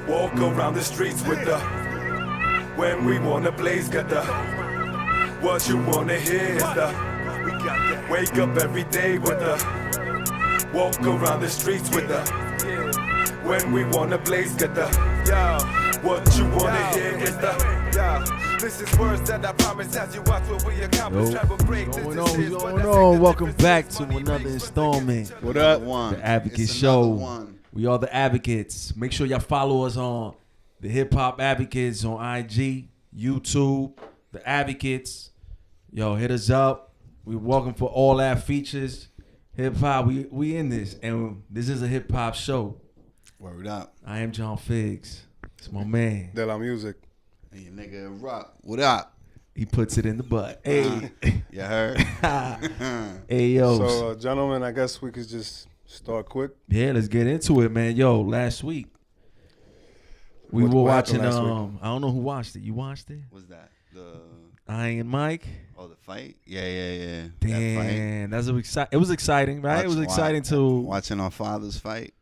Walk around the streets with the, when we wanna blaze, got the, what you wanna hear is the, wake up every day with the, walk around the streets with the, when we wanna blaze, got the, what you wanna hear is the, this is words that I promise as you watch what we accomplish. What's going on? Welcome back to another installment. What up? The Advocate Show. We are the Advocates. Make sure y'all follow us on the Hip Hop Advocates on IG, YouTube, the Advocates. Yo, hit us up. We welcome for all our features. Hip hop, we in this, and this is a hip hop show. Word up. I am John Figs. It's my man. De La Music. And your nigga Rock. What up? He puts it in the butt. Hey. You heard? Hey, yo. So, gentlemen, I guess we could just start quick. Yeah, let's get into it, man. Yo, last week we were watching. I don't know who watched it. You watched it? What's that? Iron Mike. Oh, the fight? Yeah. Damn, it was exciting, right? It was exciting to watching our father's fight.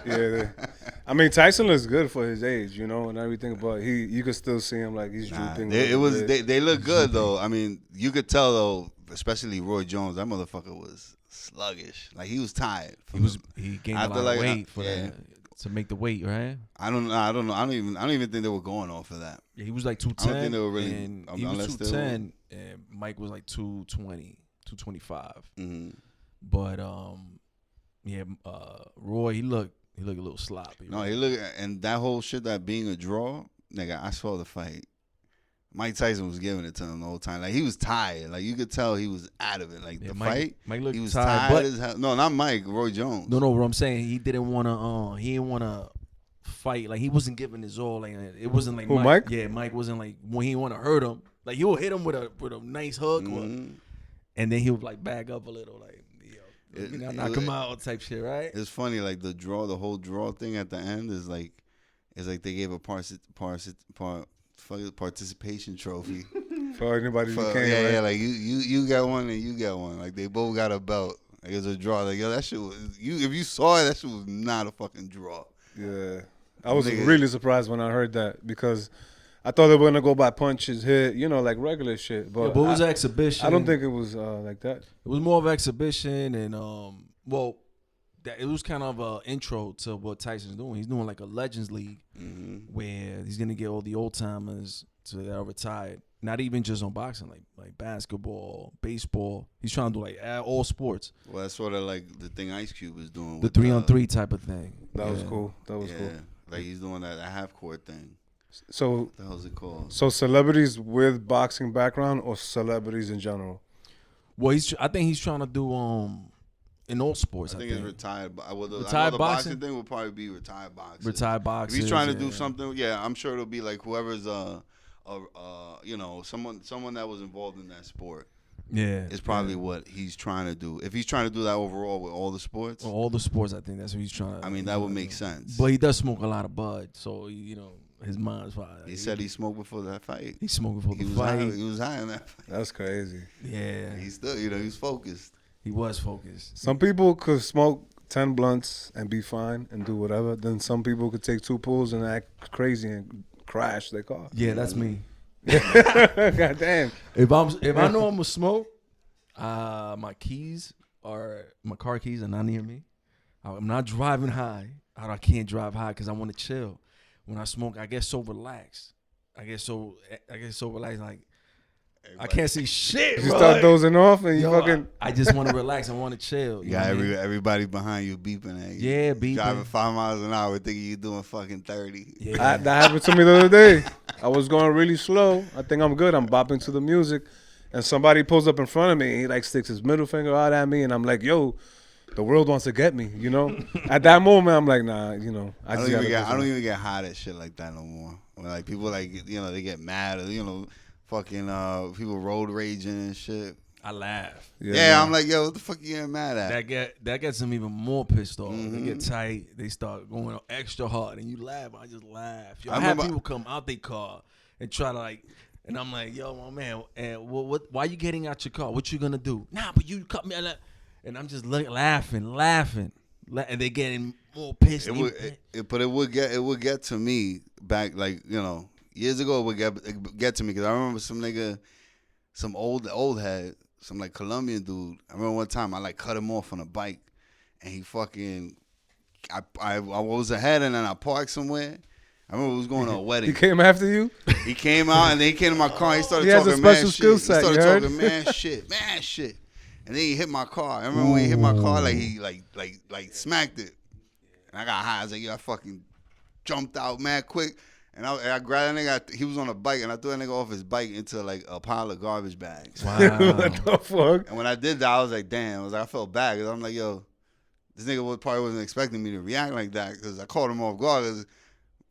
Yeah, I mean Tyson looks good for his age, you know, and everything. But you could still see him like he's drooping. They look good though. I mean, you could tell though, especially Roy Jones. That motherfucker was sluggish. Like he was tired. He gained a lot of weight for that to make the weight, right? I don't know. I don't even think they were going off for that. Yeah, he was like 210. I don't think they were really. And he was 210, and Mike was like 220, 225. Mm-hmm. But Roy, he looked a little sloppy. No, he looked, and that whole shit that being a draw, nigga. I saw the fight. Mike Tyson was giving it to him the whole time. Like he was tired. Like you could tell he was out of it. Like the fight, Mike looked he was tired as hell. No, not Mike. Roy Jones. No. What I'm saying, he didn't want to fight. Like he wasn't giving his all. Like it wasn't like Mike. Yeah, Mike wasn't like when he want to hurt him. Like he would hit him with a nice hook, and then he would like back up a little, like knock him out type shit, right? It's funny, like the whole draw thing at the end is like they gave a participation trophy for anybody who came. Yeah, right? yeah, like you got one and you got one. Like they both got a belt. Like it was a draw. Like yo, that shit was if you saw it, that shit was not a fucking draw. Yeah, I was really surprised when I heard that because I thought they were gonna go by punches, hit, like regular shit. But it was an exhibition. I don't think it was like that. It was more of an exhibition, and it was kind of an intro to what Tyson's doing. He's doing like a Legends League where he's gonna get all the old timers that are retired. Not even just on boxing, like basketball, baseball. He's trying to do like all sports. Well, that's sort of like the thing Ice Cube is doing. The 3-on-3 type of thing. That was cool. That was cool. Like he's doing that half court thing. So what the hell's it called? So celebrities with boxing background or celebrities in general? Well, I think he's trying to do in all sports. I think it's retired. Well, retired the boxing thing will probably be retired boxing. Retired boxing. If he's trying to do something, I'm sure it'll be like whoever's someone that was involved in that sport. Yeah, it's probably what he's trying to do. If he's trying to do that overall with all the sports, I think that's what he's trying to. I mean, that would make sense. But he does smoke a lot of bud, so his mind's fine. He said he smoked before that fight. He smoked before the fight. He was high in that fight. That's crazy. Yeah, he's still, he's focused. He was focused. Some people could smoke 10 blunts and be fine and do whatever. Then some people could take 2 pulls and act crazy and crash their car. Yeah, that's me. God damn. If I know I'm gonna smoke, my car keys are not near me. I'm not driving high. I can't drive high because I want to chill. When I smoke, I get so relaxed. I get so relaxed, like I can't see shit. You start dozing off and I just want to relax. I want to chill. You got everybody behind you beeping at you. Yeah, beeping. Driving 5 miles an hour, thinking you doing fucking 30. Yeah. That happened to me the other day. I was going really slow. I think I'm good. I'm bopping to the music, and somebody pulls up in front of me. And he like sticks his middle finger out at me, and I'm like, "Yo, the world wants to get me." At that moment, I'm like, "Nah, I don't even get hot at shit like that no more. When like people they get mad or fucking people road raging and shit. I laugh. Yeah, I'm like, yo, what the fuck you getting mad at? That gets them even more pissed off. They get tight. They start going extra hard, and you laugh. I just laugh. I have people come out their car and try to and I'm like, yo, my man, and why you getting out your car? What you gonna do? Nah, but you cut me. And I'm just laughing. and they getting more pissed. But it would get to me back, like, you know, years ago. It would get to me because I remember some old head, some like Colombian dude. I remember one time I like cut him off on a bike, and he fucking, I was ahead and then I parked somewhere. I remember we was going to a wedding. He came after you? He came out and then he came to my car. He started He has a talking mad special shit. skill set, He you started heard? talking mad shit. And then he hit my car. I remember when he hit my car, like he like smacked it. And I got high. I was like, yo, I fucking jumped out mad quick. And I grabbed that nigga. He was on a bike, and I threw that nigga off his bike into like a pile of garbage bags. Wow. What the fuck? And when I did that, I was like, damn. I felt bad because I'm like, yo, this nigga probably wasn't expecting me to react like that because I caught him off guard. 'Cause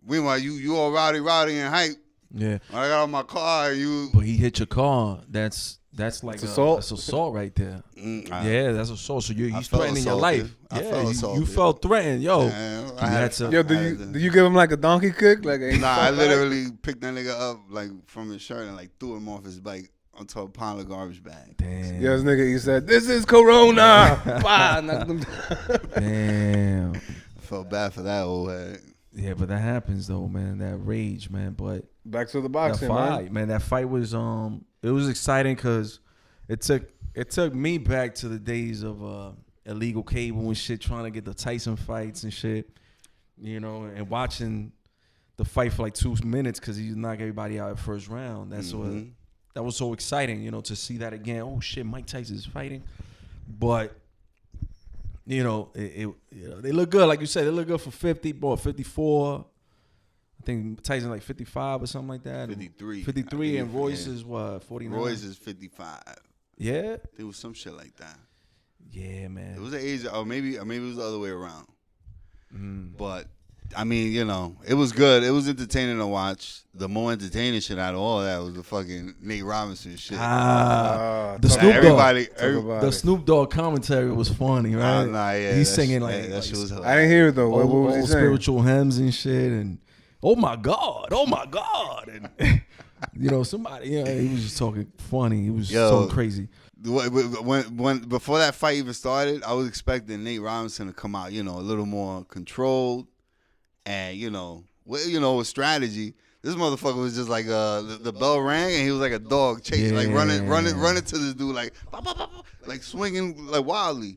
meanwhile, you all rowdy and hype. Yeah. When I got on my car, But he hit your car. That's like assault. That's assault right there. Yeah, that's assault. So he's felt threatening your assaulted. life. I Yeah, felt you assaulted. felt threatened, yo. Man, You had to. Yo, do you give him like a donkey kick? Like a Nah, I literally picked that nigga up like from his shirt and like threw him off his bike onto a pile of garbage bags. Damn. Yo, this nigga, he said, "This is Corona." Bah, knocked him down. Damn. I felt bad for that old head. Yeah, but that happens though, man. That rage, man. But Back to the that boxing, fight, man. That fight was it was exciting because it took me back to the days of illegal cable and shit, trying to get the Tyson fights and shit, you know, and watching the fight for like 2 minutes because he knocked everybody out at first round. That's what that was so exciting, you know, to see that again. Oh shit, Mike Tyson is fighting, but. You know, they look good. Like you said, they look good for 54. I think Tyson like 55 or something like that. 53. 53, and Royce is what, 49? Royce is 55. Yeah? There was some shit like that. Yeah, man. It was an age, or maybe it was the other way around. But I mean, you know, it was good. It was entertaining to watch. The more entertaining shit out of all that was the fucking Nate Robinson shit. The talk- Snoop Dogg. about The it. Snoop Dogg commentary was funny, right? Nah, yeah, He's that singing shit- like, that shit was I hilarious. didn't hear it though. What old, was he old saying? spiritual hymns and shit, and oh my God, and you know, somebody, you know, he was just talking funny. He was so crazy. When before that fight even started, I was expecting Nate Robinson to come out, you know, a little more controlled, and you know, with strategy. This motherfucker was just like the bell rang and he was like a dog chasing, like running to this dude like like swinging like wildly.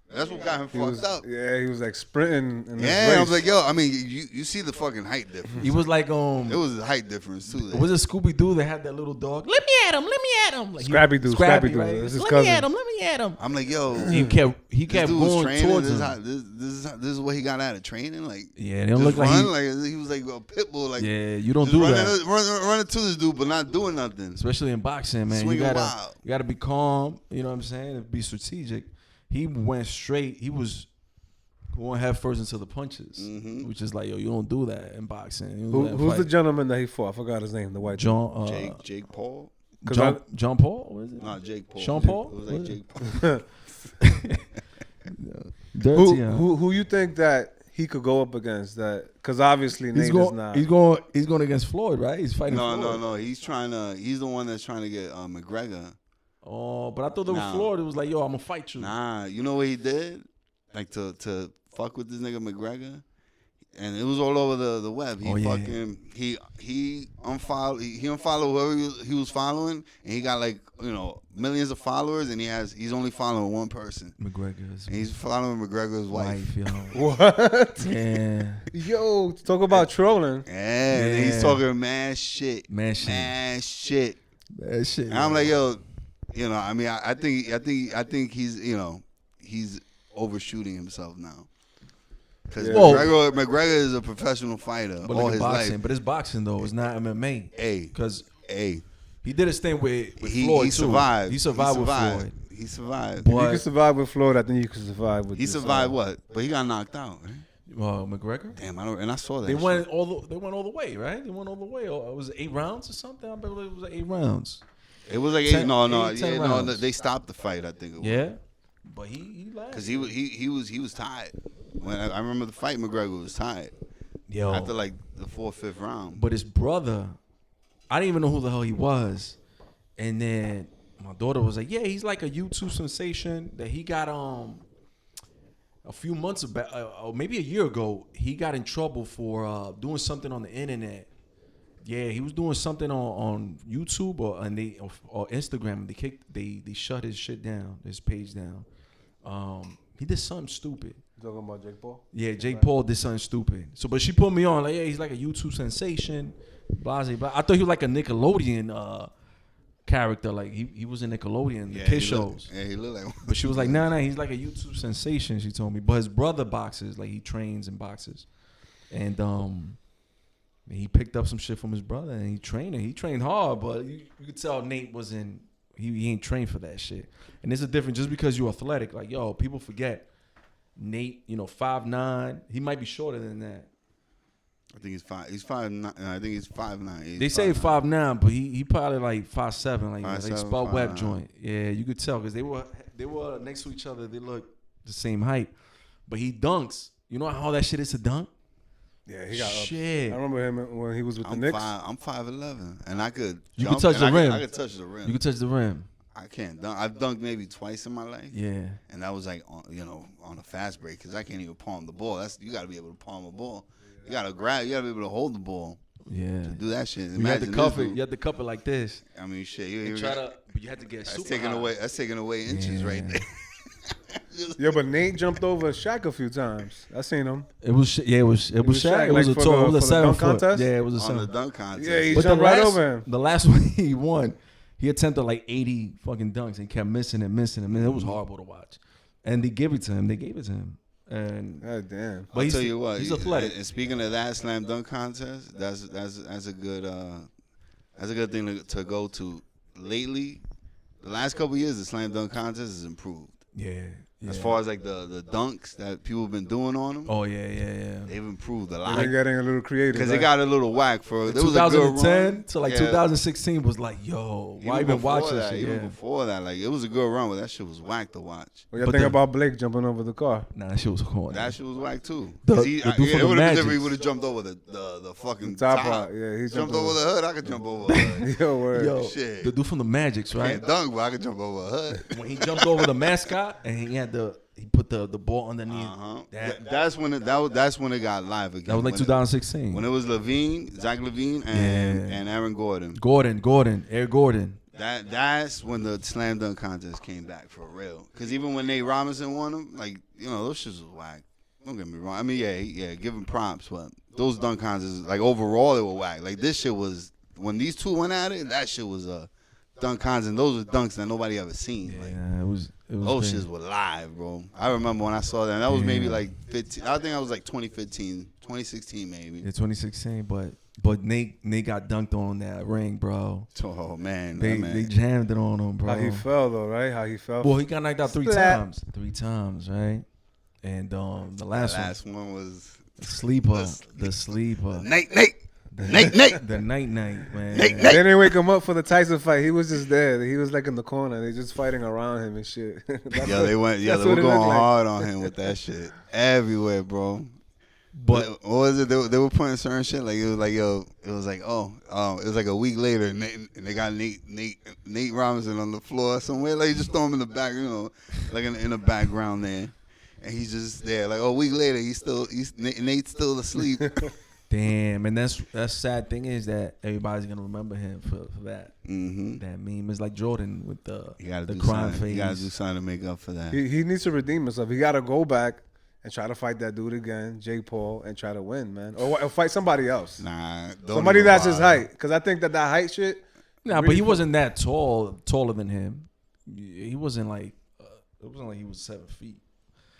That's what got him fucked up. Yeah, he was like sprinting. In this Yeah, race. I was like, yo, I mean, you see the fucking height difference. He was like, It was a height difference too. was it Scooby Doo that had that little dog? Let me at him. Like Scrappy Doo. right? This is Let cousin. me at him. I'm like, yo, He kept this dude was going training. towards him. This is what he got out of training. Like, Yeah, they don't just look like run, he was like a pit bull. Like, yeah, you don't just do running, that. running to this dude, but not doing nothing. Especially in boxing, man. Swinging You wild. gotta be calm, you know what I'm saying? And be strategic. He went straight. He was going head first into the punches, which is like, yo, you don't do that in boxing. You don't do that in Who's the fight. gentleman that he fought? I forgot his name. The white John Jake Paul? John Paul? What is it? Not Jake Paul. Sean Paul? It was What like is Jake Paul. Dirty. Who you think that he could go up against? That because obviously Nate is not. He's going against Floyd, right? He's fighting Floyd. No. He's the one that's trying to get McGregor. Oh, but I thought there was Floyd. It was like, yo, I'm gonna fight you. Nah, you know what he did? Like to fuck with this nigga McGregor, and it was all over the web. He unfollowed whoever he was following, and he got like, you know, millions of followers, and he's only following one person. McGregor's And he's following McGregor's wife. yo. What? Yeah. Yo, talk about trolling. Yeah, and he's talking mad shit. Mad shit. And That shit. I'm like, yo, you know, I mean, I think he's, you know, he's overshooting himself now. Because McGregor is a professional fighter but all look at his boxing. life. But it's boxing though. It's not MMA. Because he he did his thing with Floyd too. survived. He survived with Floyd. He survived. If you But can survive with Floyd, I think you can survive with. He this, survived what? But he got knocked out. Right? McGregor. Damn, I saw that. They shit. went all the way, right? They went all the way. Or was it 8 rounds or something? I believe it was 8 rounds. It was like 10 no, rounds. they stopped the fight. I think it was. Yeah, but he lasted. Because he was tired. When I remember the fight, McGregor was tired Yo, after like the 4th, 5th round. but his brother, I didn't even know who the hell he was, and then my daughter was like, "Yeah, he's like a YouTube sensation." That he got a few months back, or maybe a year ago, he got in trouble for doing something on the internet. Yeah, he was doing something on YouTube or Instagram. They shut his shit down, his page down. He did something stupid. You talking about Jake Paul? Yeah, Jake Paul did something stupid. So, but she put me on like, yeah, he's like a YouTube sensation. Blah, blah. I thought he was like a Nickelodeon character. Like he was in Nickelodeon, the kid shows. Yeah, he looked like one. But she was like, nah, he's like a YouTube sensation. She told me, but his brother boxes, like he trains and boxes, and he picked up some shit from his brother and he trained him. He trained hard, but you could tell Nate wasn't. He ain't trained for that shit. And there's a difference just because you're athletic. Like yo, people forget Nate. 5'9". He might be shorter than that. I think he's 5. He's 5'9". I think he's 5'9". They say 5'9", but he probably like 5'7", like 5'7", spot web 5'9". joint. Yeah, you could tell because they were next to each other. They look the same height, but he dunks. You know how that shit is to dunk? Yeah, he got shit. I remember him when he was with the Knicks. I'm 5'11", and I could. You jump, could touch the rim. I could touch the rim. You could touch the rim. I can't dunk. I've dunked maybe twice in my life. Yeah. And that was like on a fast break because I can't even palm the ball. You got to be able to palm a ball. You got to grab. You got to be able to hold the ball. Yeah. To do that shit. You had to cup it. You had to cup it like this. I mean, shit. But you had to get super That's taking away inches right there. Yeah, but Nate jumped over Shaq a few times. I seen him. It was Shaq. It was Shaq. It was like a tall. It was a 7 foot. Contest? Yeah, it was a On 7. the dunk contest. Yeah, he jumped right over him. The last one he won, he attempted like 80 fucking dunks and kept missing and missing them. It was horrible to watch. And they gave it to him. And God damn. But I'll tell you what. he's athletic. And speaking of that slam dunk contest, that's a good thing to go to. Lately, the last couple of years, the slam dunk contest has improved. Yeah. As far as like the dunks that people have been doing on them. Oh yeah. They've improved a lot. They're getting a little creative. Because they got a little whack for there was 2010 to like 2016 was like, yo, why even watch this shit? Even before that, like it was a good run, but that shit was whack to watch. What you think about Blake jumping over the car? Nah, that shit was corny. That shit was whack too. The it would have been different. He would have Magics. jumped over the fucking Top top. part. Yeah, he jumped over the hood. I could jump over a hood. Yo, word. Yo, Shit. the dude from the Magics, right? Can't dunk, but I could jump over a hood. When he jumped over the mascot and he put the ball underneath. That's when it got live again. That was like 2016. When it was Zach Levine, and Aaron Gordon. Eric Gordon. That's when the slam dunk contest came back for real. Because even when Nate Robinson won them, like those shits was whack. Don't get me wrong. I mean, yeah, give him props, but those dunk contests, like overall, they were whack. Like this shit was when these two went at it. That shit was a dunk contest, and those were dunks that nobody ever seen. Yeah, like, it was. Those shits were live, bro. I remember when I saw that. And that was maybe like 15. I think that was like 2015, 2016 maybe. Yeah, 2016. But Nate got dunked on that ring, bro. Oh man, They jammed it on him, bro. How he fell though, right? How he fell. Well, he got knocked out 3 Slap. times. 3 times, right? And the last one was the sleeper. The sleeper. Nate. The night, man. They didn't wake him up for the Tyson fight. He was just there. He was like in the corner. They just fighting around him and shit. They were going hard on him with that shit everywhere, bro. But what was it? They were putting certain shit like it was like it was like a week later, and they got Nate Robinson on the floor somewhere. Like just throw him in the back, like in the background there, and he's just there. Like a week later, Nate's still asleep. Damn, and that's sad thing is that everybody's gonna remember him for that. Mm-hmm. That meme is like Jordan with the crime face. You gotta do something to make up for that. He needs to redeem himself. He gotta go back and try to fight that dude again, Jake Paul, and try to win, man, or fight somebody else. Nah, somebody that's his height, because I think that height shit. Nah, but he wasn't that taller than him. He wasn't like it wasn't like he was 7 feet.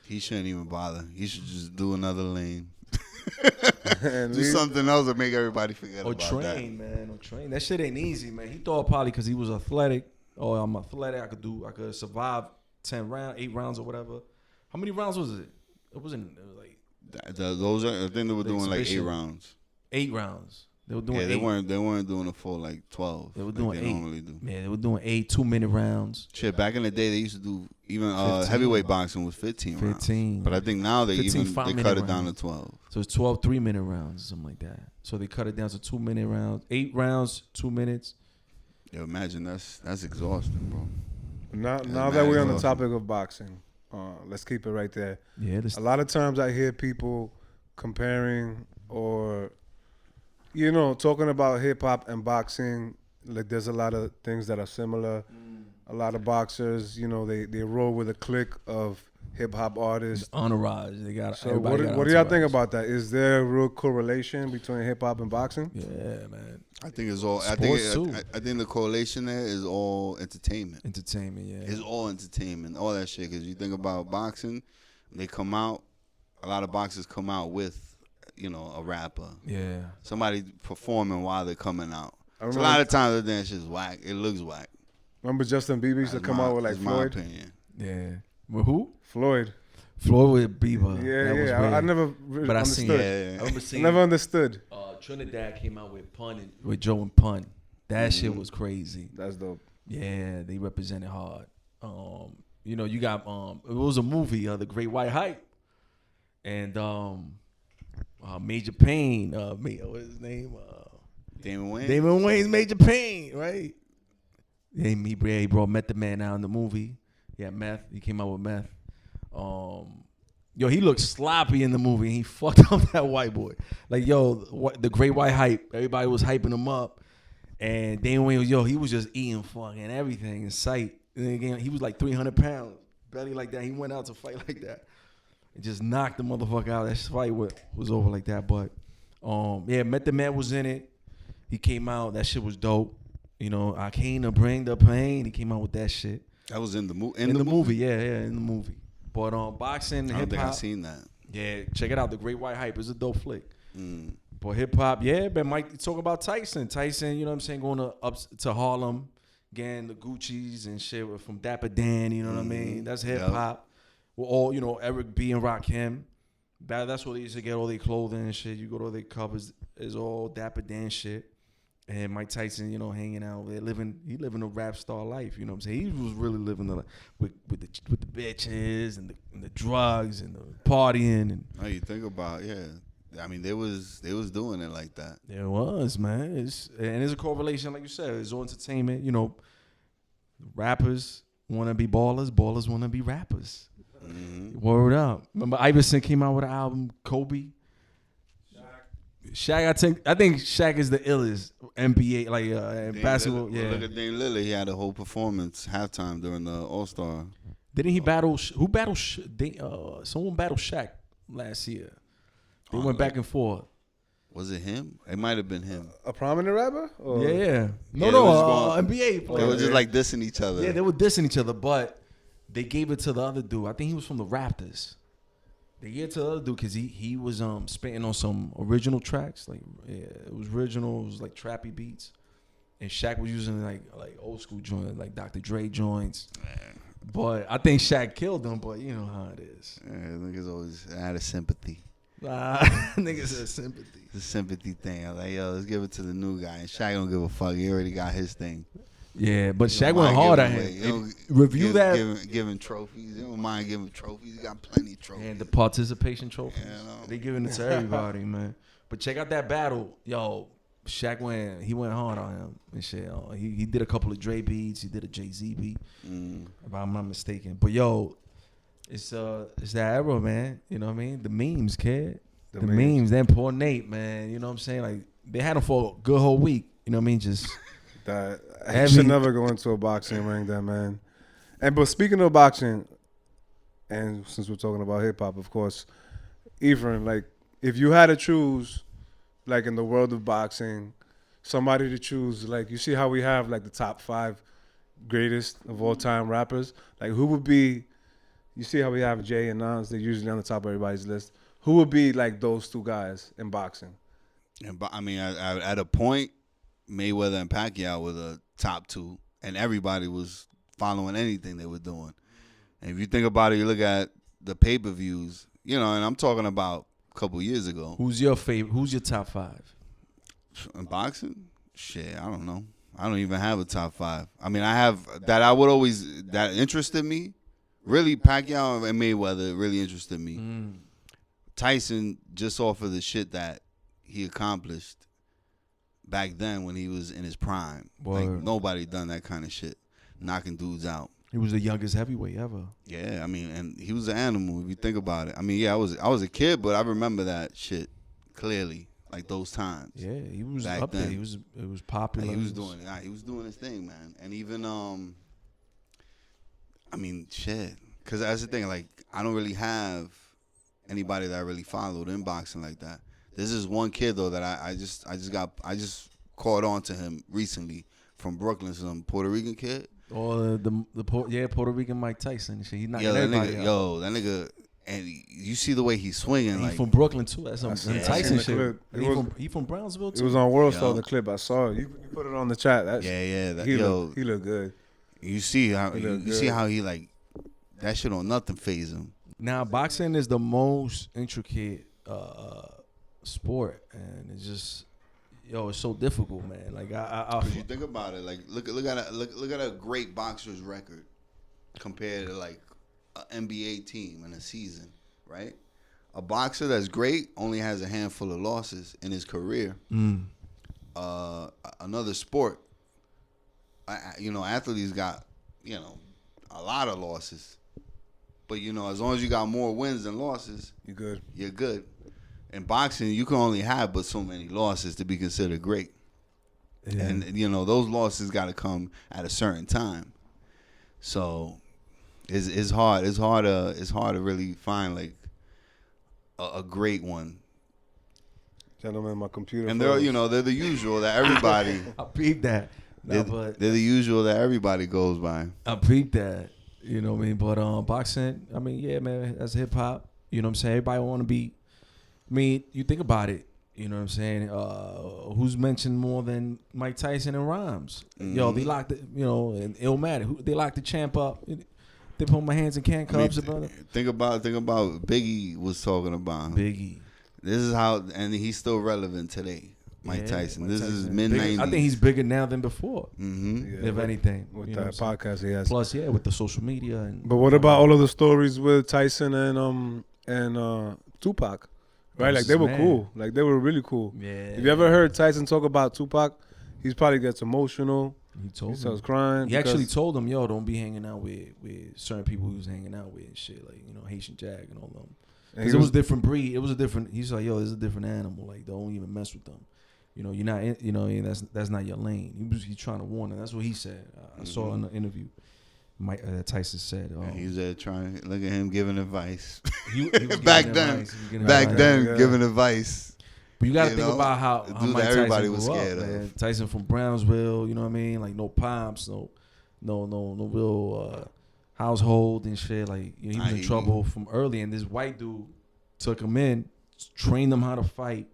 He shouldn't even bother. He should just do another lane. Do something else to make everybody forget about that. Or train. That shit ain't easy, man. He thought probably because he was athletic. Oh, I'm athletic. I could survive 8 rounds or whatever. How many rounds was it? It was like those. I think they were doing like 8 rounds. 8 rounds. They were doing. Yeah, they weren't doing a full like 12. They were doing like 8. Normally do. Yeah, they were doing 8 2-minute rounds. Shit, back in the day they used to do even heavyweight boxing was 15 rounds. 15. But I think now they cut it down to 12. So it's 12 3-minute rounds, something like that. So they cut it down to 2-minute rounds, 8 rounds, 2 minutes. Yo, imagine that's exhausting, bro. Now that we're on the topic of boxing, Let's keep it right there. Yeah, A lot of times I hear people comparing or, talking about hip hop and boxing. Like there's a lot of things that are similar. A lot of boxers, they roll with a clique of hip hop artists. Entourage. They got. So what do y'all think about that? Is there a real correlation between hip hop and boxing? Yeah, man. I think it's all. I think the correlation there is all entertainment. Entertainment, yeah. It's all entertainment, all that shit. Because you think about boxing, they come out. A lot of boxers come out with, a rapper. Yeah. Somebody performing while they're coming out. So a lot of times the dance shit's whack. It looks whack. Remember Justin Bieber used to come out with like Floyd? My opinion. Yeah. With who? Floyd with Bieber. Yeah. I never but understood. I remember seeing. Never understood. Trinidad came out with Pun with Joe and Pun. That shit was crazy. That's dope. Yeah, they represented hard. You got it was a movie, The Great White Hype, and Major Payne. What's his name? Damon Wayans. Damon Wayans, Major Payne, right? Yeah, he brought Meth the Man out in the movie. Yeah, Meth. He came out with Meth. He looked sloppy in the movie. And he fucked up that white boy. Like, the Great White Hype. Everybody was hyping him up. And Damon Wayans, he was just eating fucking everything in sight. And then again, he was like 300 pounds. Belly like that. He went out to fight like that. And just knocked the motherfucker out. That fight was over like that. But, Meth the Man was in it. He came out. That shit was dope. I came to bring the pain. He came out with that shit. That was in the movie. In the movie, yeah, in the movie. But boxing, I don't hip think I've hop. seen that. Yeah, check it out. The Great White Hype is a dope flick. Mm. But hip hop, yeah, man. Mike talk about Tyson. Tyson, going to Harlem, getting the Gucci's and shit from Dapper Dan. You know what I mean? That's hip hop. We're all, Eric B and Rakim. That's where they used to get all their clothing and shit. You go to their covers, it's all Dapper Dan shit. And Mike Tyson, hanging out, he living a rap star life. You know what I'm saying? He was really living with the bitches and the drugs and the partying and. Oh, you think about I mean, they was doing it like that. There was, man. There's a correlation, like you said. It's all entertainment. Rappers want to be ballers. Ballers want to be rappers. Mm-hmm. Word up. Remember Iverson came out with an album, Kobe. Shaq, I think Shaq is the illest NBA basketball. Yeah. Look at Dame Lillard. He had a whole performance halftime during the All-Star. Didn't he battle? Who battled? Someone battled Shaq last year. They went back and forth. Was it him? It might have been him. A prominent rapper? Or? Yeah. No, NBA player. They were just like dissing each other. Yeah, they were dissing each other, but they gave it to the other dude. I think he was from the Raptors. They gave it to the other dude because he was spitting on some original tracks. It was original. It was like trappy beats. And Shaq was using like old school joints, like Dr. Dre joints. Man. But I think Shaq killed him, but you know how it is. Yeah, niggas always out of sympathy. Niggas said sympathy. It's a sympathy thing. I was like, let's give it to the new guy. And Shaq don't give a fuck. He already got his thing. Yeah, but Shaq went hard at him. Giving trophies. They don't mind giving trophies. He got plenty of trophies. And the participation trophies. Yeah, they giving it to everybody, man. But check out that battle. Shaq went hard on him and shit. He did a couple of Dre beats. He did a Jay-Z beat, if I'm not mistaken. But it's that era, man. You know what I mean? The memes, kid. The memes. Then poor Nate, man. You know what I'm saying? Like they had him for a good whole week. You know what I mean? Just that he should never go into a boxing ring, that man. But speaking of boxing, and since we're talking about hip hop, of course, Ephraim, like if you had to choose, like in the world of boxing, somebody to choose, like you see how we have like the top 5 greatest of all time rappers, like who would be? You see how we have Jay and Nas? They're usually on the top of everybody's list. Who would be like those two guys in boxing? And I mean, at a point, Mayweather and Pacquiao were the top 2, and everybody was following anything they were doing. And if you think about it, you look at the pay-per-views, and I'm talking about a couple years ago. Who's your favorite? Who's your top 5? In boxing? Shit, I don't know. I don't even have a top 5. I mean, I have that that interested me. Really, Pacquiao and Mayweather really interested me. Tyson, just off of the shit that he accomplished back then when he was in his prime. Word. Like, nobody done that kind of shit, knocking dudes out. He He was the youngest heavyweight ever. Yeah, I mean, and he was an animal if you think about it. I mean, yeah, I was a kid, but I remember that shit clearly, like those times. Yeah, he was Back up then. there. It was popular. Like, he was doing his thing, man. And even I mean, shit. Because that's the thing. Like, I don't really have anybody that I really followed in boxing like that. This is one kid though that I just caught on to him recently from Brooklyn, some Puerto Rican kid. Or Puerto Rican Mike Tyson. Shit, he knocking Yo, that everybody nigga, out. that nigga, and you see the way he's swinging. And like, he from Brooklyn too. That's some seen Tyson the shit. clip. And he from Brownsville too. It was on World Yo. Star, the clip. I saw it. You put it on the chat. that, he yo, looked good. you see how He look you see good. how he like that shit on nothing phase him. Now boxing is the most intricate sport, and it's just it's so difficult, man. Like Cause you think about it, like look at a great boxer's record compared to like an NBA team in a season, right? A boxer that's great only has a handful of losses in his career. Another sport, athletes got a lot of losses, but as long as you got more wins than losses, You're good. you're good. In boxing, you can only have but so many losses to be considered great. Yeah. And those losses got to come at a certain time. So it's hard. It's hard to really find like a great one. Gentlemen, my computer. And froze. they're the usual that everybody. I peeped that. they're, they're the usual that everybody goes by. I peeped that. You know what I mean? But boxing, I mean, yeah, man, that's hip hop. You know what I'm saying? Everybody want to be. I mean, you think about it. You know what I'm saying? Who's mentioned more than Mike Tyson and Rhymes? Mm-hmm. They locked it, and Illmatic. They locked the champ up. They put my hands in handcuffs. Think about Biggie was talking about him. Biggie. This is how, and he's still relevant today. Mike Yeah, Tyson. Mike This Tyson. is mid-90s. I think he's bigger now than before, Mm-hmm. Yeah, if anything. with you know that what I'm podcast he has. Plus, with the social media. But what about all of the stories with Tyson and Tupac? Right, like they were cool. Like they were really cool. Yeah. If you ever heard Tyson talk about Tupac, he probably gets emotional. He He told him. starts crying. He actually because- told him, don't be hanging out with certain people he was hanging out with and shit, like, Haitian Jack and all them. and Because he it was a different breed. It was a different, he's like, this is a different animal. Like, don't even mess with them. You're not, that's not your lane. He's trying to warn them. That's what he said. I saw in the interview. Mike Tyson said. He's there trying. Look at him giving advice. He was Back giving then, advice. He was giving back advice. then, Yeah. giving advice. But you got to You think know, about how the dude Mike that Tyson everybody grew was up, scared of. man. Tyson from Brownsville, you know what I mean? Like no pops, no real household and shit. Like he was in trouble from early, and this white dude took him in, trained him how to fight.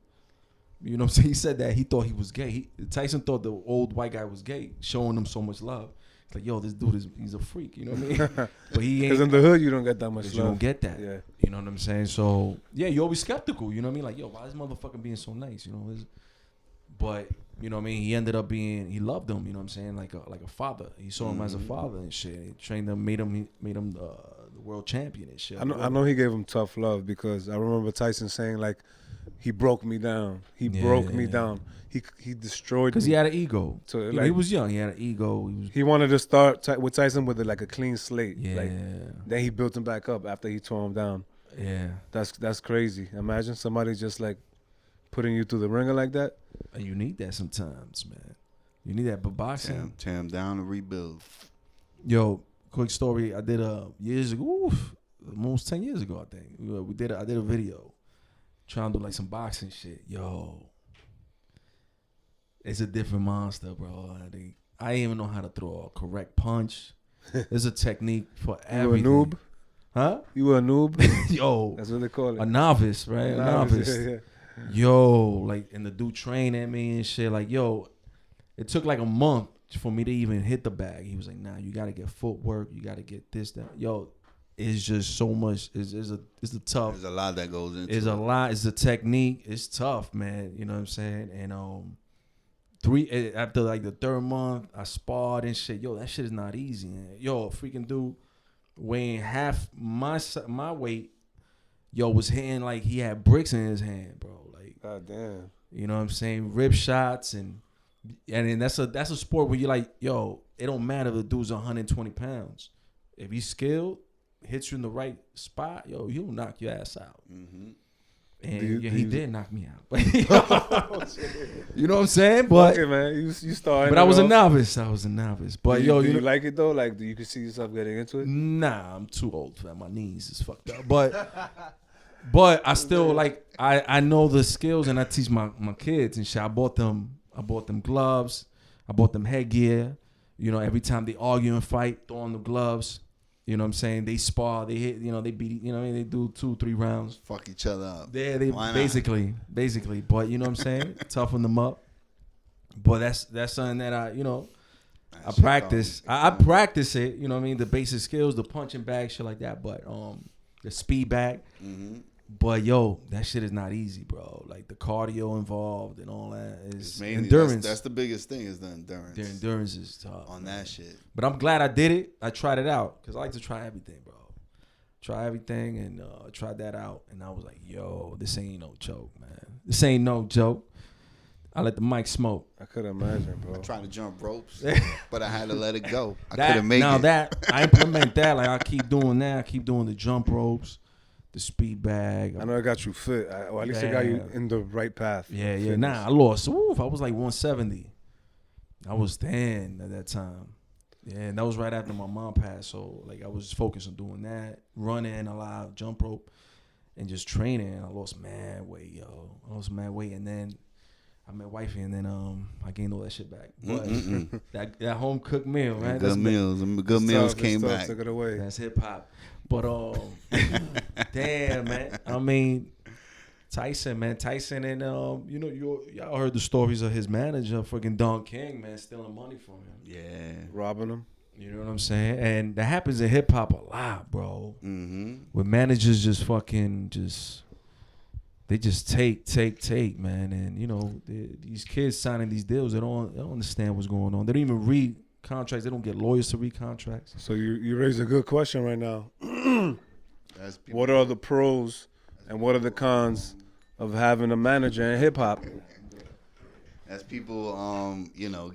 You know what I'm saying? He said that he thought he was gay. Tyson thought the old white guy was gay, showing him so much love. It's like, this dude he's a freak. You know what I mean? But he ain't. Because in the hood, you don't get that much love. You don't get that. Yeah. You know what I'm saying? So, you're always skeptical. You know what I mean? Like, why is this motherfucker being so nice? But, you know what I mean? He ended up he loved him, you know what I'm saying? Like a father. He saw him as a father and shit. He trained him, made him the world champion and shit. I know he gave him tough love because I remember Tyson saying, like, he broke me down. He broke me down. He destroyed me. Because he had an ego. So, He was young. He had an ego. He wanted to start with Tyson with like a clean slate. Yeah. Like, then he built him back up after he tore him down. Yeah. That's crazy. Imagine somebody just like putting you through the ringer like that. And you need that sometimes, man. You need that. But boxing. Tear him down and rebuild. Yo, quick story. I did years ago, almost 10 years ago, I think. I did a video trying to do like some boxing shit. Yo, it's a different monster, bro. I didn't even know how to throw a correct punch. There's a technique for everything. You a noob? Huh? You were a noob? Yo, That's what they call it. a novice, right? A novice. Yeah. Yo, like, and the dude trained at me and shit. Like, yo, it took like a month for me to even hit the bag. He was like, nah, you got to get footwork. You got to get this, that. Yo, it's just so much. It's a tough. There's a lot that goes into It's it. a lot. It's a technique. It's tough, man. You know what I'm saying? And after like the third month, I sparred and shit. Yo, that shit is not easy. Man. Yo, a freaking dude weighing half my weight. Yo, was hitting like he had bricks in his hand, bro. Like, God damn. you know what I'm saying? Rib shots and then that's a sport where you're like, yo, it don't matter if the dude's 120 pounds. if he's skilled, hits you in the right spot, yo, he'll knock your ass out. Mm-hmm. And he did knock me out. You know what I'm saying? But okay, man, you started. But I was a novice. But do yo, you like it though? Like, do you can see yourself getting into it? Nah, I'm too old for that. My knees is fucked up. But I still like I know the skills and I teach my kids and shit. I bought them gloves. I bought them headgear. You know, every time they argue and fight, throw on the gloves. You know what I'm saying? They spar, they hit, they beat, they do 2-3 rounds. Fuck each other up. Yeah, they basically. But you know what I'm saying? Toughen them up. But that's something that I practice. I practice it, you know what I mean? The basic skills, the punching bag, shit like that. But the speed bag. Mm-hmm. But yo, that shit is not easy, bro. Like the cardio involved and all that is mainly endurance. That's the biggest thing is the endurance. The endurance is tough on that shit. But I'm glad I did it. I tried it out because I like to try everything, bro. Try everything and tried that out, and I was like, yo, this ain't no joke, man. This ain't no joke. I let the mic smoke. I could imagine, bro. I tried to jump ropes, but I had to let it go. I couldn't make it. Now that I implement that, like I keep doing that. I keep doing the jump ropes. The speed bag. I know it got you fit. Or at least it got you in the right path. Yeah. Nah, I lost. Oof, I was like 170. I was thin at that time. Yeah, and that was right after my mom passed. So, like, I was focused on doing that, running a lot, jump rope, and just training. I lost mad weight, yo. And then I met wifey, and then I gained all that shit back. But that home cooked meal, man. Good meals came back. Took it away. That's hip hop. But damn, man. I mean, Tyson and y'all heard the stories of his manager, fucking Don King, man, stealing money from him. Yeah, robbing him. You know what I'm saying? And that happens in hip hop a lot, bro. Mm-hmm. Where managers just they just take, man. And these kids signing these deals, they don't understand what's going on. They don't even read contracts. They don't get lawyers to read contracts. So you raised a good question right now. What are the pros and what are the cons of having a manager in hip hop? As people,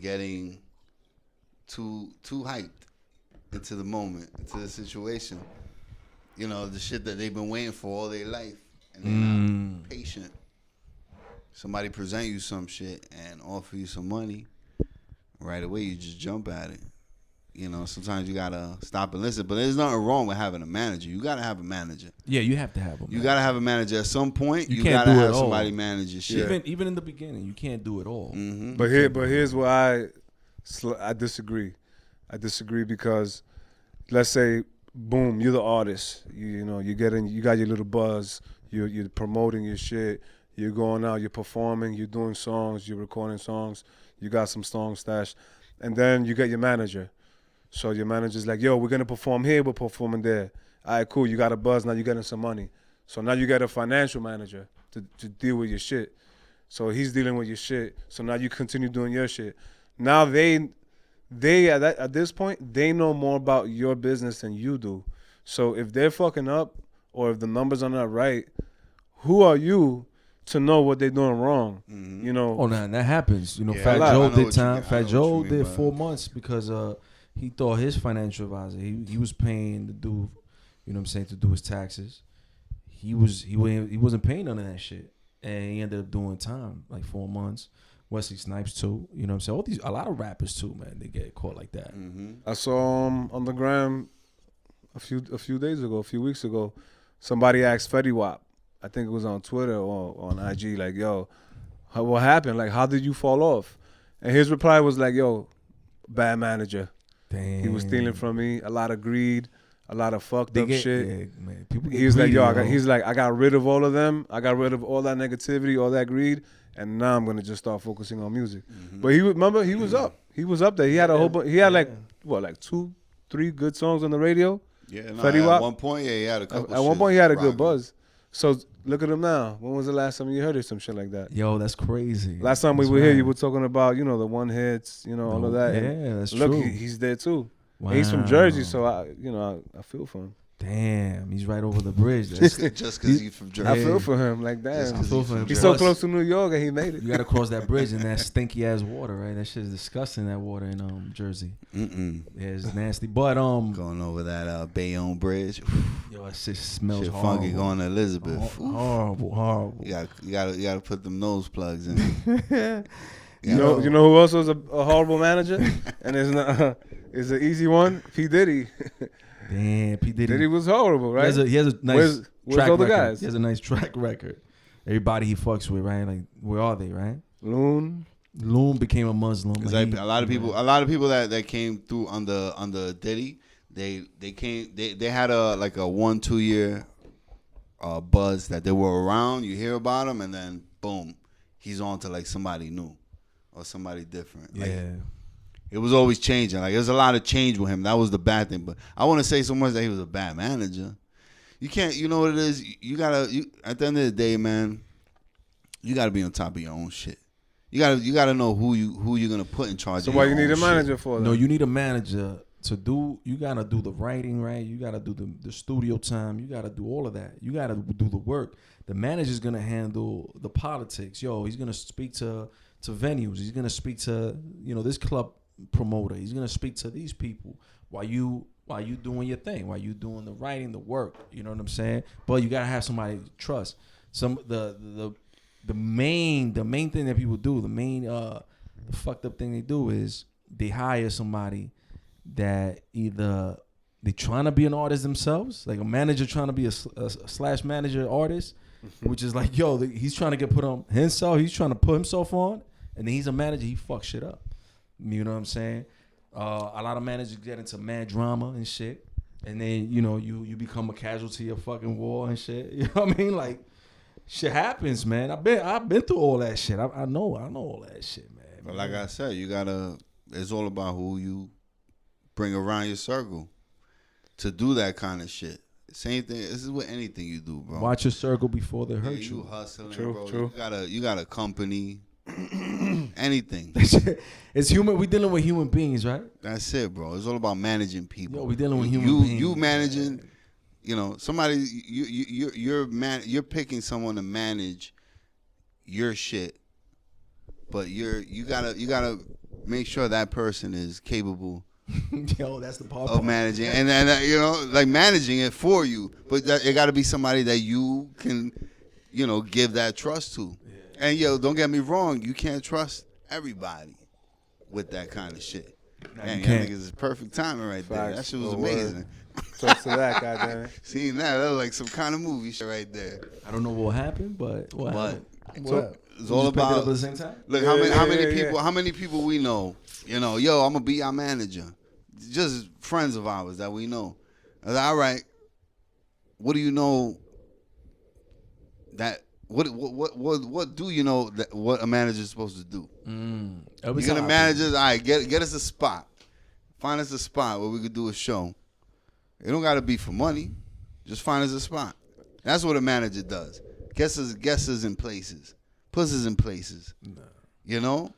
getting too hyped into the moment, into the situation. The shit that they've been waiting for all their life, and they're not patient. Somebody present you some shit and offer you some money. Right away, you just jump at it. Sometimes you gotta stop and listen. But there's nothing wrong with having a manager. You gotta have a manager. Yeah, you have to have them. You gotta have a manager at some point. You can't gotta do have it all. somebody manage your shit. Even in the beginning, you can't do it all. Mm-hmm. But here's where I disagree. I disagree because, let's say, boom, you're the artist. You got your little buzz. You're promoting your shit. You're going out. You're performing. You're doing songs. You're recording songs. You got some songs stashed, and then you get your manager. So your manager's like, yo, we're gonna perform here, we're performing there. All right, cool. You got a buzz, now you're getting some money. So now you got a financial manager to deal with your shit. So he's dealing with your shit. So now you continue doing your shit. Now they at this point, they know more about your business than you do. So if they're fucking up or if the numbers are not right, who are you to know what they're doing wrong? Mm-hmm. Oh, nah, that happens. Yeah, Fat Joe did time. Fat Joe did 4 months because he thought his financial advisor, he was paying to do, to do his taxes. He wasn't paying none of that shit, and he ended up doing time, like 4 months. Wesley Snipes too, a lot of rappers too, man, they get caught like that. Mm-hmm. I saw on the gram a few weeks ago, somebody asked Fetty Wap, I think it was on Twitter or on IG, like, yo, what happened? Like, how did you fall off? And his reply was like, yo, bad manager. Damn. He was stealing from me, a lot of greed, a lot of fucked up shit. Yeah, man. People get He was greedy, like, I got rid of all of them. I got rid of all that negativity, all that greed, and now I'm gonna just start focusing on music. Mm-hmm. But he was up. He was up there. He had a whole bunch. He had like 2-3 good songs on the radio. Yeah, Fetty Wap. at one point, he had a couple. At one point, he had a good buzz. So look at him now. When was the last time you heard of some shit like that? Yo, that's crazy. Last time we were here, you were talking about the one hits, all of that. Yeah, and that's look, true. He's there too. Wow. And he's from Jersey, so I feel for him. Damn, he's right over the bridge. That's, Just because he's from Jersey. I feel for him. Like, damn. I feel for him. He's so close to New York and he made it. You got to cross that bridge in that stinky ass water, right? That shit is disgusting. That water in Jersey. Mm-mm. Yeah, it's nasty. But going over that Bayonne Bridge. yo, that shit smells Shit horrible. funky going to Elizabeth. Horrible. You gotta put them nose plugs in. You know who else was a horrible manager? And it's an easy one. P. Diddy. Damn, P. Diddy Was horrible, right? He has a nice where's track all the record. guys? He has a nice track record. Everybody he fucks with, right? Like, where are they, right? Loon became a Muslim. Like, a lot of people that came through under Diddy, they had a 1-2 year buzz that they were around. You hear about them, and then boom, he's on to like somebody new or somebody different. Like, Yeah. it was always changing. Like, there's a lot of change with him. That was the bad thing. But I want to say so much that he was a bad manager. You can't. You know what it is. You gotta. At the end of the day, man, you gotta be on top of your own shit. You gotta know who you're gonna put in charge. So of why your you need own a manager shit. for that? No, you need a manager to do. You gotta do the writing, right? You gotta do the studio time. You gotta do all of that. You gotta do the work. The manager's gonna handle the politics. Yo, he's gonna speak to venues. He's gonna speak to this club promoter. He's gonna speak to these people while you doing your thing, while you doing the writing, the work. You know what I'm saying? But you gotta have somebody to trust. The main thing that people do, the fucked up thing they do is they hire somebody that either they trying to be an artist themselves, like a manager trying to be a slash manager artist, which is like, yo, he's trying to get put on himself. He's trying to put himself on, and then he's a manager. He fucks shit up. You know what I'm saying? A lot of managers get into mad drama and shit, and then you become a casualty of fucking war and shit. You know what I mean? Like, shit happens, man. I've been through all that shit. I know all that shit, man. But like I said, it's all about who you bring around your circle to do that kind of shit. Same thing. This is with anything you do, bro. Watch your circle before they hurt you. You hustling, True, bro. true. You got a company. Anything. It's human. We dealing with human beings, right? That's it, bro. It's all about managing people. Yo, we dealing with human beings. You managing, somebody. You're picking someone to manage your shit, but you gotta make sure that person is capable. Yo, that's the part of managing, and like managing it for you. But it got to be somebody that you can, give that trust to. And don't get me wrong, you can't trust everybody with that kind of shit. Man, I think it's perfect timing right there. That shit was amazing. Toast to that, goddamn. Seeing that was like some kind of movie shit right there. I don't know what happened, but what happened? It's all about. It up at the same time? Look, how many people we know? I'm gonna be our manager. Just friends of ours that we know. I was like, all right, what do you know that? What do you know that what a manager is supposed to do? You're gonna manage us. All right, get us a spot. Find us a spot where we could do a show. It don't gotta be for money. Just find us a spot. That's what a manager does. Gets us in places. Puts us in places. No.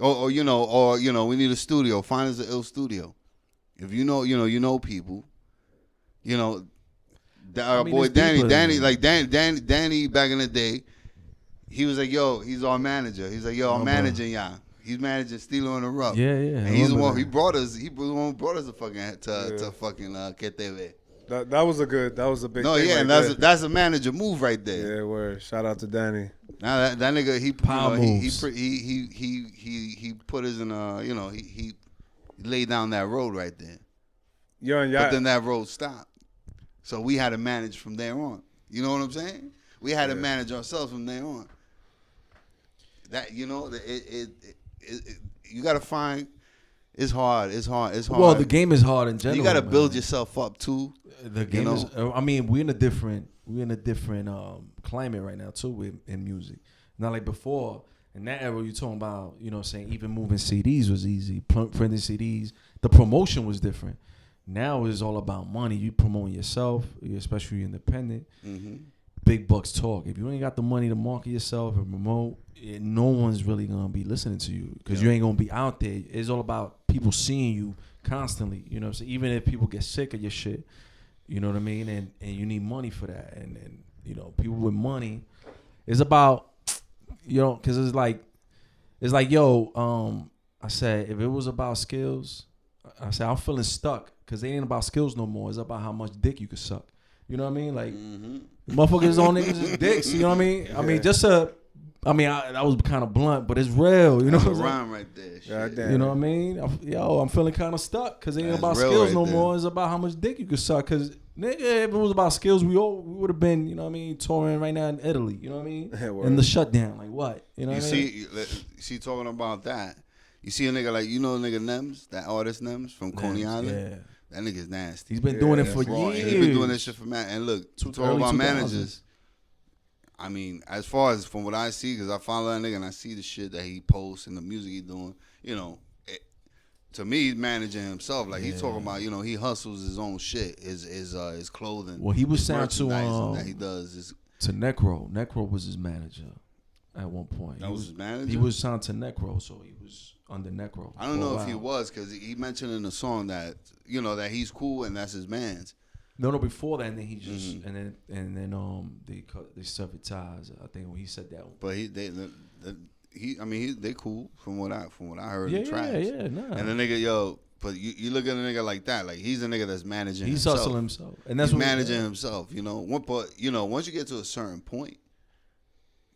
Or we need a studio. Find us an ill studio. If you know people. Our boy Danny back in the day, he was like, yo, he's our manager. He's like, yo, I'm managing y'all. He's managing Steelo and the Rough. Yeah. And he's the one. He brought us. He was the one who brought us to fucking KTV. That was a big. No, thing yeah, right and there. that's a manager move right there. Yeah, word. Shout out to Danny. Now that nigga, he put us in he laid down that road right there. Yo, and But then that road stopped. So we had to manage from there on. You know what I'm saying? We had to manage ourselves from there on. That you got to find. It's hard. Well, the game is hard in general. You got to build yourself up too. The game is. I mean, we're in a different climate right now too in music. Not like before. In that era, you're talking about, saying even moving CDs was easy. Printing CDs, the promotion was different. Now it's all about money. You promoting yourself, especially independent. Mm-hmm. Big bucks talk. If you ain't got the money to market yourself and promote, no one's really gonna be listening to you because you ain't gonna be out there. It's all about people seeing you constantly. You know what I'm saying? Even if people get sick of your shit, You know what I mean? And you need money for that. And you know, people with money, it's about, you know, because it's like, yo, I said, if it was about skills, I said, I'm feeling stuck because it ain't about skills no more. It's about how much dick you can suck. You know what I mean? Like, motherfuckers on niggas is dicks. You know what I mean? I mean, that was kind of blunt, but it's real. You know what I'm saying? Rhyme right there. Shit. You know what I mean? I'm feeling kind of stuck because it ain't about skills no more. It's about how much dick you can suck. Because, nigga, if it was about skills, we would have been, you know what I mean, touring right now in Italy. You know what I mean? In the shutdown. Like, what? You know what I mean? See, talking about that, you see a nigga like, you know, nigga Nems, that artist Nems from Coney Island? Yeah. That nigga's nasty. He's been doing it for years. He's been doing this shit for man. And look, talking about managers. I mean, as far as from what I see, because I follow that nigga and I see the shit that he posts and the music he doing, you know, to me, he's managing himself. Like, he's talking about, you know, he hustles his own shit, his clothing. Well, he was signed to that he does to Necro. Necro was his manager at one point. That was his manager? He was signed to Necro, so he was under Necro. I don't know if he was, because he mentioned in the song that, you know, that he's cool and that's his man's. No, before that, and then he just and then they severed ties. I think when he said that. But they cool from what I heard in the tracks. Nah. And the nigga, but you look at a nigga like that, like he's a nigga that's managing he's himself. Hustling himself. And that's he's what managing himself, you know. Once you get to a certain point,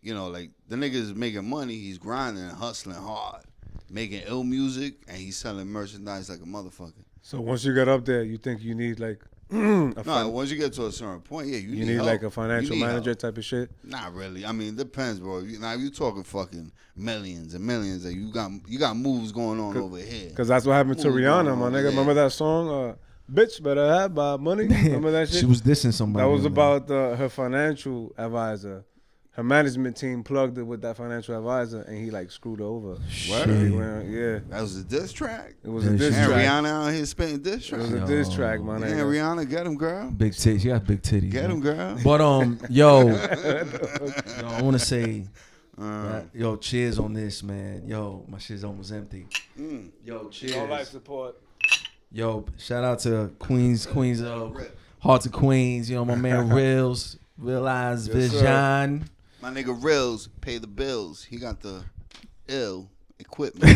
you know, like the nigga's making money, he's grinding and hustling hard, making ill music, and he's selling merchandise like a motherfucker. So once you get up there, you think you need like once you get to a certain point, you need help. Like a financial manager type of shit. Not really. I mean, it depends, bro. Now you talking fucking millions and millions, and you got moves going on over here. Because that's what happened to Rihanna, my nigga. Remember that song, "Bitch Better Have My Money"? Remember that shit? She was dissing somebody. That was about her financial advisor. Her management team plugged it with that financial advisor, and he like screwed her over. Yeah, that was a diss track. It was a diss track. Rihanna out here spitting diss track. It was a diss track, man. Yeah, Rihanna, get him, girl. Big titties. She got big titties. Get him, girl. But yo, I want to say, yo, cheers on this, man. Yo, my shit's almost empty. Yo, cheers. No life support. Yo, shout out to Queens, Hearts of Queens. You know, my man Reels, Realize Vision. My nigga Reels pay the bills. He got the ill equipment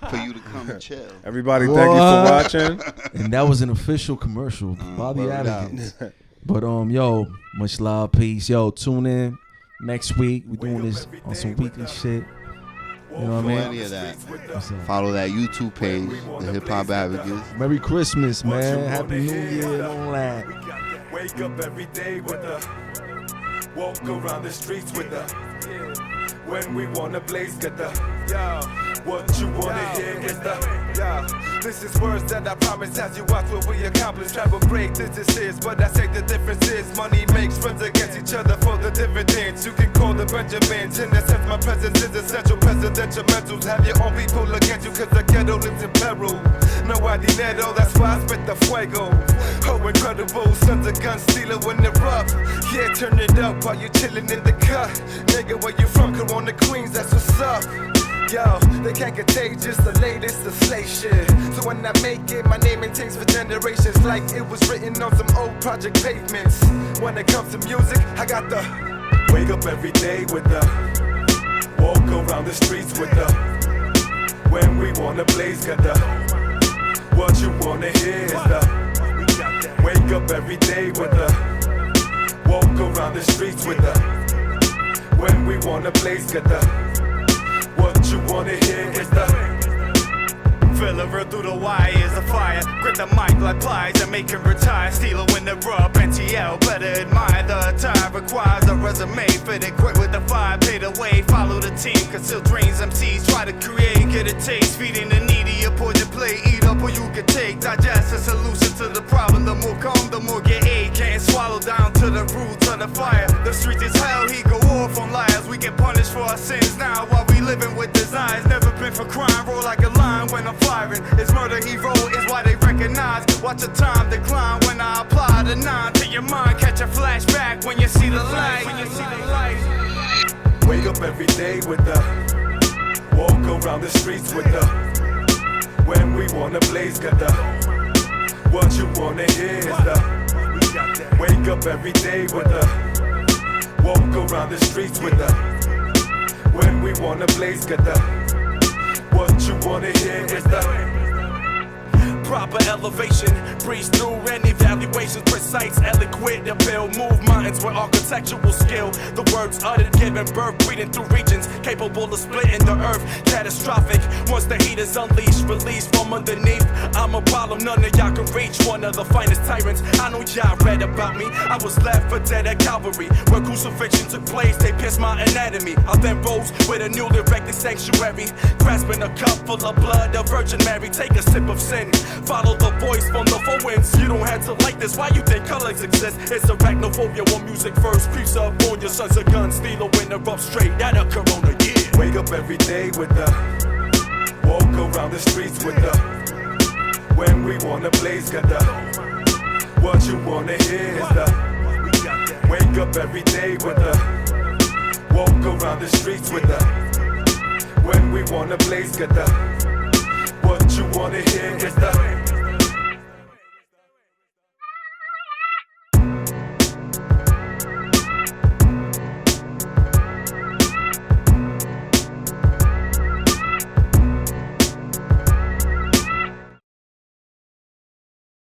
for you to come and chill. Everybody, thank you for watching. And that was an official commercial by the Advocates. But yo, much love, peace. Yo, tune in next week. We doing this on some weekly shit. You know what I mean? Any of that. Follow that YouTube page, the Hip Hop Advocates. Merry Christmas, man. Happy New Year and all that. Wake up every day with walk around the streets with when we wanna blaze, get what you wanna hear, get this is words that I promise as you watch what we accomplish. Travel great, this is, but I say the difference is money makes friends against each other for the dividends. You can call the Benjamins, in that sense my presence is essential. Presidential mentals, have your own people against you cause the ghetto lives in peril. No dinero, that's why I spit the fuego. Oh, incredible, sons of gun stealer when they're rough. Yeah, turn it up while you chillin' in the cut. Nigga, where you from? Corona Queens, that's what's up. Yo, they can't contagious, the latest to slay shit. So when I make it, my name maintains for generations, like it was written on some old project pavements. When it comes to music, I got the wake up every day with walk around the streets with when we wanna blaze, got what you wanna hear is wake up every day with walk around the streets with when we wanna blaze, got what you wanna hear is Filler through the wires of fire. Grip the mic like pliers and make him retire. Steal it when they rub NTL. Better admire the attire. Requires a resume. Fitted quick with the fire. Pay the way. Follow the team. Conceal dreams. MCs try to create. Get a taste. Feeding the needy. A poison play. Eat up or you can take. Digest a solution to the problem. The more calm, the more get aid. Can't swallow down to the roots of the fire. The streets is hell. He go off on liars. We get punished for our sins now while we living with desires. Never been for crime. Roll like a lion when I'm firing. It's murder he wrote is why they recognize. Watch the time decline when I apply the 9 to your mind. Catch a flashback when you see the light. Wake up every day with walk around the streets with when we wanna blaze, got what you wanna hear is Wake up every day with the, walk around the streets with the, when we wanna blaze, get the, what you wanna hear is the proper elevation, breeze through any evaluations, precise, eloquent, to build, move mountains with architectural skill. The words uttered, giving birth, breathing through regions, capable of splitting the earth, catastrophic. Once the heat is unleashed, released from underneath, I'm a problem, none of y'all can reach. One of the finest tyrants, I know y'all read about me. I was left for dead at Calvary, where crucifixion took place, they pierced my anatomy. I then rose with a newly erected sanctuary, grasping a cup full of blood, the Virgin Mary, take a sip of sin. Follow the voice from the four winds. You don't have to like this. Why you think colors exist? It's arachnophobia when music first creeps up on your sons of guns. Steal a winner up straight out of Corona, yeah. Wake up every day with the, walk around the streets with the, when we wanna blaze, get the, what you wanna hear is the, wake up every day with the, walk around the streets with the, when we wanna blaze, get the, what you wanna hear is the